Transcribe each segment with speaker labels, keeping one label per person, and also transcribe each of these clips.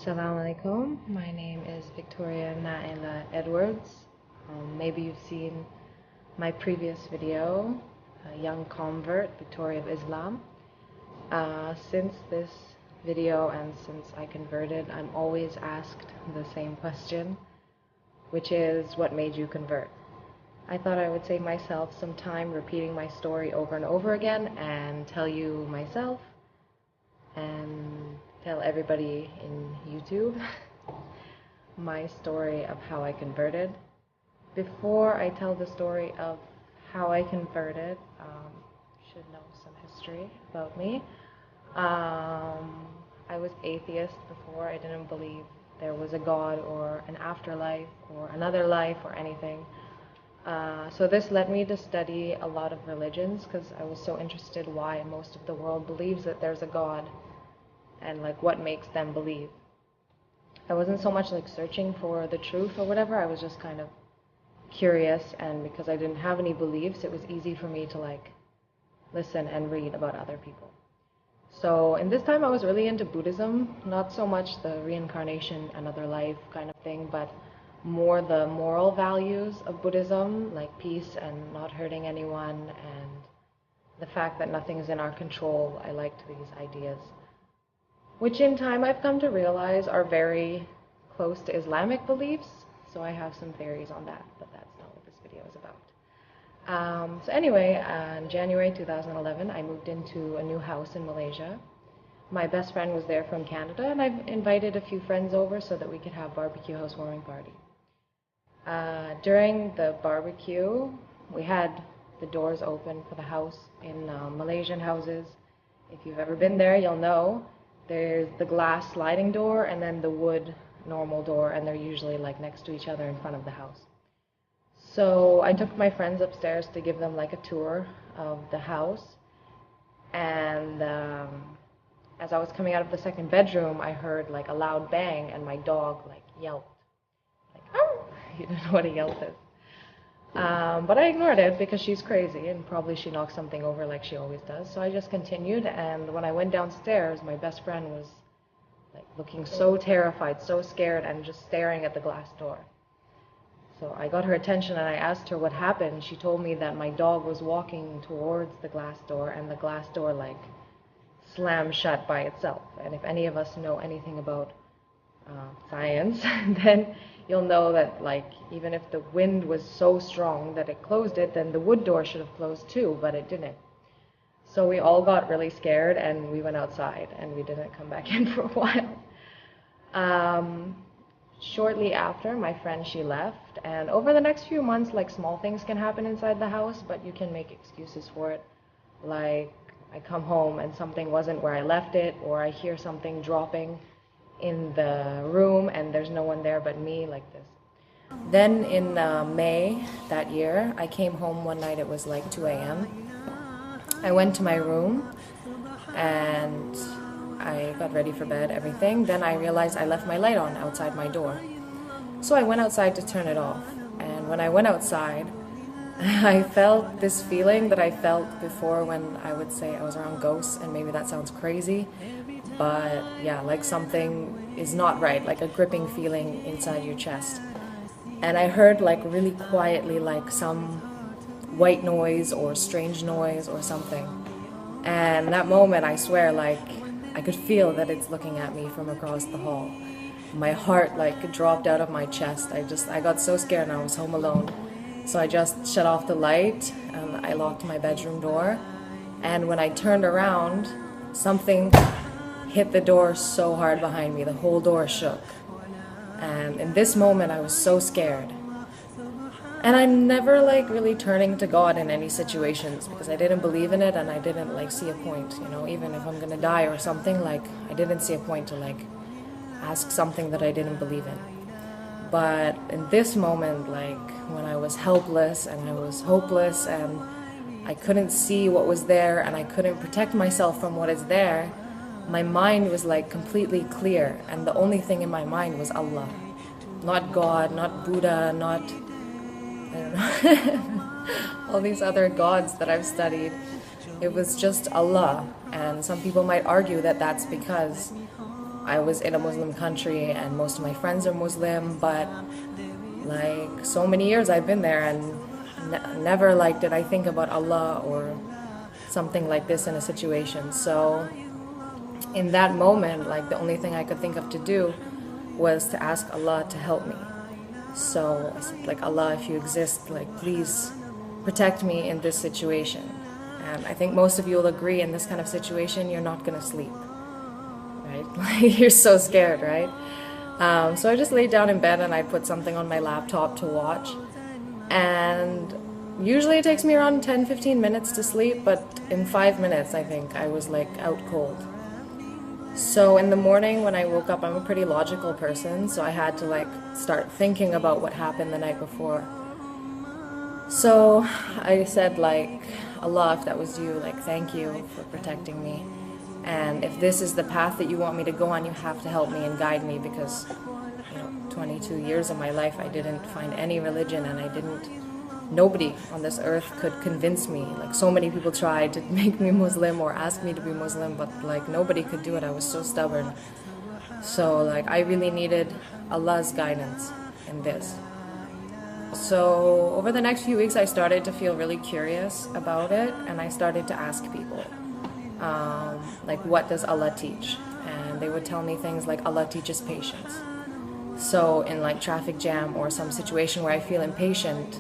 Speaker 1: Assalamu alaikum. My name is Victoria Naila Edwards. Maybe you've seen my previous video, a young convert, Victoria of Islam. Since this video and since I converted, I'm always asked the same question, which is, what made you convert? I thought I would save myself some time repeating my story over and over again and tell you myself and tell everybody in YouTube my story of how I converted. Before I tell the story of how I converted, you should know some history about me. I was atheist before. I didn't believe there was a God or an afterlife or another life or anything. So this led me to study a lot of religions because I was so interested why most of the world believes that there's a God and like what makes them believe. I wasn't so much like searching for the truth or whatever. I was just kind of curious, and because I didn't have any beliefs, it was easy for me to like listen and read about other people. So in this time I was really into Buddhism, not so much the reincarnation, another life kind of thing, but more the moral values of Buddhism, like peace and not hurting anyone, and the fact that nothing is in our control. I liked these ideas, which in time I've come to realize are very close to Islamic beliefs. So I have some theories on that, but that's not what this video is about. So anyway, in January 2011, I moved into a new house in Malaysia. My best friend was there from Canada, and I've invited a few friends over so that we could have barbecue housewarming party. During the barbecue, we had the doors open for the house. In Malaysian houses, if you've ever been there, you'll know there's the glass sliding door and then the wood normal door, and they're usually like next to each other in front of the house. So I took my friends upstairs to give them like a tour of the house, and as I was coming out of the second bedroom, I heard like a loud bang, and my dog like yelped. Like, oh! You don't know what a yelp is. But I ignored it because she's crazy and probably she knocked something over like she always does. So I just continued, and when I went downstairs, my best friend was like looking so terrified, so scared, and just staring at the glass door. So I got her attention and I asked her what happened. She told me that my dog was walking towards the glass door, and the glass door like slammed shut by itself. And if any of us know anything about science, then you'll know that like even if the wind was so strong that it closed it, then the wood door should have closed too, but it didn't. So we all got really scared and we went outside and we didn't come back in for a while. Shortly after, my friend, she left, and over the next few months, like small things can happen inside the house, but you can make excuses for it. Like I come home and something wasn't where I left it, or I hear something dropping in the room and there's no one there but me, like this. Then in May that year, I came home one night. It was like 2 a.m. I went to my room and I got ready for bed, everything. Then I realized I left my light on outside my door. So I went outside to turn it off. And when I went outside, I felt this feeling that I felt before when I would say I was around ghosts, and maybe that sounds crazy, but yeah, like something is not right, like a gripping feeling inside your chest. And I heard like really quietly like some white noise or strange noise or something. And that moment, I swear, like I could feel that it's looking at me from across the hall. My heart like dropped out of my chest. I got so scared, and I was home alone. So I just shut off the light and I locked my bedroom door. And when I turned around, something hit the door so hard behind me. The whole door shook. And in this moment, I was so scared. And I'm never like really turning to God in any situations because I didn't believe in it, and I didn't like see a point, you know, even if I'm gonna die or something, like I didn't see a point to like ask something that I didn't believe in. But in this moment, like when I was helpless and I was hopeless and I couldn't see what was there and I couldn't protect myself from what is there, my mind was like completely clear, and the only thing in my mind was Allah. Not God, not Buddha, not, I don't know, all these other gods that I've studied. It was just Allah. And some people might argue that that's because I was in a Muslim country and most of my friends are Muslim, but like so many years I've been there and never like did I think about Allah or something like this in a situation. So in that moment, like the only thing I could think of to do was to ask Allah to help me. So I said, like, Allah, if you exist, like, please protect me in this situation. And I think most of you will agree, in this kind of situation, you're not gonna sleep, right? Like, you're so scared, right? So I just laid down in bed and I put something on my laptop to watch. And usually it takes me around 10-15 minutes to sleep, but in 5 minutes, I think, I was like out cold. So in the morning when I woke up, I'm a pretty logical person, so I had to like start thinking about what happened the night before. So I said like, Allah, if that was you, like thank you for protecting me. And if this is the path that you want me to go on, you have to help me and guide me because, 22 years of my life I didn't find any religion and nobody on this earth could convince me. Like so many people tried to make me Muslim or ask me to be Muslim, but like nobody could do it. I was so stubborn. So like I really needed Allah's guidance in this. So over the next few weeks I started to feel really curious about it and I started to ask people, like what does Allah teach? And they would tell me things like Allah teaches patience. So in like traffic jam or some situation where I feel impatient,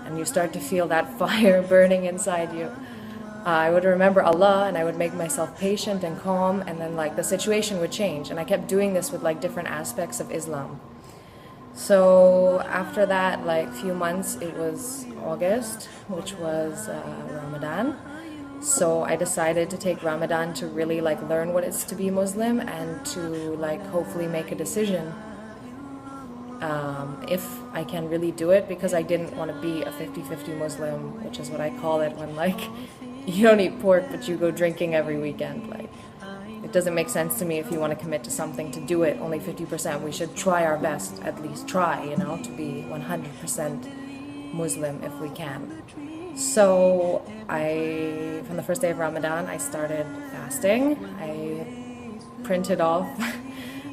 Speaker 1: and you start to feel that fire burning inside you, I would remember Allah and I would make myself patient and calm, and then like the situation would change. And I kept doing this with like different aspects of Islam. So after that, like few months, it was August, which was Ramadan. So I decided to take Ramadan to really like learn what it's to be Muslim and to like hopefully make a decision if I can really do it, because I didn't want to be a 50-50 Muslim, which is what I call it when like you don't eat pork but you go drinking every weekend. Like it doesn't make sense to me. If you want to commit to something, to do it only 50%. We should try our best, at least try, to be 100% Muslim if we can. So from the first day of Ramadan, I started fasting. I printed off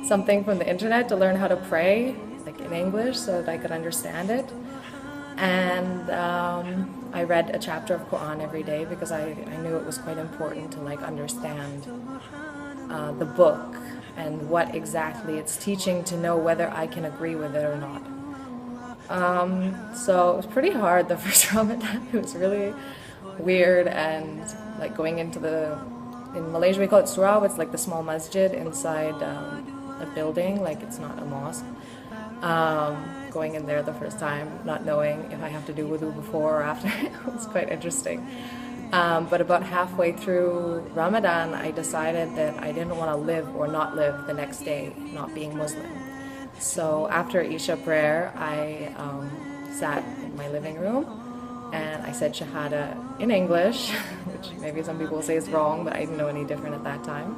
Speaker 1: something from the internet to learn how to pray, like in English, so that I could understand it. And I read a chapter of Quran every day because I knew it was quite important to like understand the book and what exactly it's teaching, to know whether I can agree with it or not. So it was pretty hard the first Ramadan. It was really weird, and like going into in Malaysia we call it surau. It's like the small masjid inside a building, like it's not a mosque. Going in there the first time, not knowing if I have to do wudu before or after, it was quite interesting. But about halfway through Ramadan, I decided that I didn't want to live or not live the next day not being Muslim. So after Isha prayer, I sat in my living room and I said Shahada in English, which maybe some people say is wrong, but I didn't know any different at that time.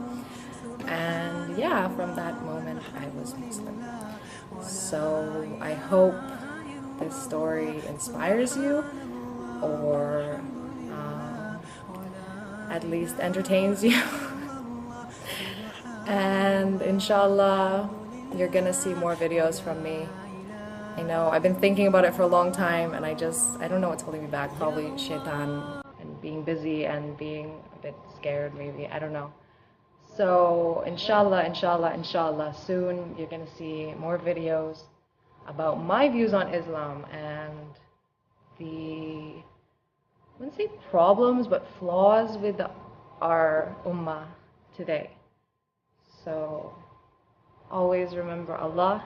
Speaker 1: And yeah, from that moment I was Muslim. So I hope this story inspires you, or at least entertains you. And inshallah, you're gonna see more videos from me. I know I've been thinking about it for a long time, and I don't know what's holding me back. Probably shaitan and being busy and being a bit scared, maybe. I don't know. So inshallah, soon you're gonna see more videos about my views on Islam and I wouldn't say problems, but flaws with our ummah today. So always remember Allah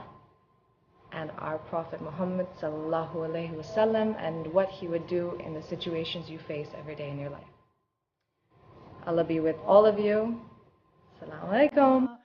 Speaker 1: and our Prophet Muhammad sallallahu alaihi wasallam and what he would do in the situations you face every day in your life. Allah be with all of you. Assalamu alaikum.